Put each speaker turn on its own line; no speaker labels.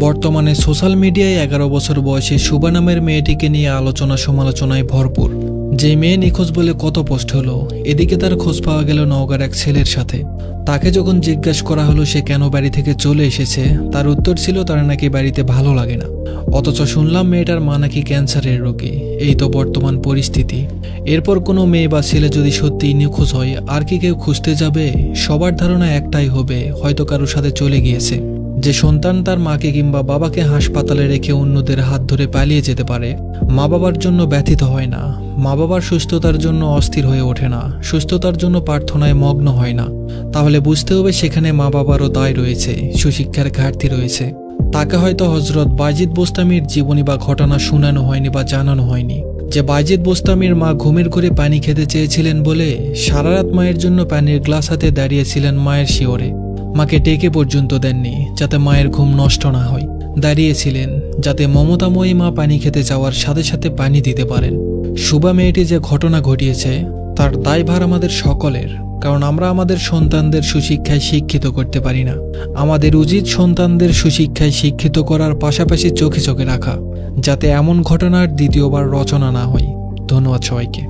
বর্তমানে সোশ্যাল মিডিয়ায় 11 বছর বয়সী শুভা নামের মেয়েটিকে নিয়ে আলোচনা সমালোচনায় ভরপুর। যে মেয়ে নিখোঁজ বলে কত পোস্ট হলো, এদিকে তার খোঁজ পাওয়া গেল নওগাঁর এক ছেলের সাথে। তাকে যখন জিজ্ঞাসা করা হলো সে কেন বাড়ি থেকে চলে এসেছে, তার উত্তর ছিল তার নাকি বাড়িতে ভালো লাগে না। অথচ শুনলাম মেয়েটার মা নাকি ক্যান্সারের রোগী। এই তো বর্তমান পরিস্থিতি। এরপর কোনো মেয়ে বা ছেলে যদি সত্যিই নিখোঁজ হয়, আর কি কেউ খুঁজতে যাবে? সবার ধারণা একটাই হবে, হয়তো কারোর সাথে চলে গিয়েছে। যে সন্তান তার মাকে কিংবা বাবাকে হাসপাতালে রেখে অন্যদের হাত ধরে পালিয়ে যেতে পারে, মা বাবার জন্য ব্যথিত হয় না, মা বাবার সুস্থতার জন্য অস্থির হয়ে ওঠে না, সুস্থতার জন্য প্রার্থনায় মগ্ন হয় না, তাহলে বুঝতে হবে সেখানে মা বাবারও দায় রয়েছে, সুশিক্ষার ঘাটতি রয়েছে। তাকে হয়তো হজরত বায়েজিদ বোস্তামির জীবনী বা ঘটনা শোনানো হয়নি বা জানানো হয়নি, যে বায়েজিদ বোস্তামির মা ঘুমের ঘরে পানি খেতে চেয়েছিলেন বলে সারা রাত মায়ের জন্য পানির গ্লাস হাতে দাঁড়িয়েছিলেন মায়ের শিওরে। মাকে ডেকে পর্যন্ত দেননি যাতে মায়ের ঘুম নষ্ট না হয়। দাঁড়িয়েছিলেন যাতে মমতাময়ী মা পানি খেতে যাওয়ার সাথে সাথে পানি দিতে পারেন। শুভা মেয়েটি যে ঘটনা ঘটিয়েছে তার দায়ভার আমাদের সকলের, কারণ আমরা আমাদের সন্তানদের সুশিক্ষায় শিক্ষিত করতে পারি না। আমাদের উচিত সন্তানদের সুশিক্ষায় শিক্ষিত করার পাশাপাশি চোখে চোখে রাখা, যাতে এমন ঘটনার দ্বিতীয়বার রচনা না হয়। ধন্যবাদ সবাইকে।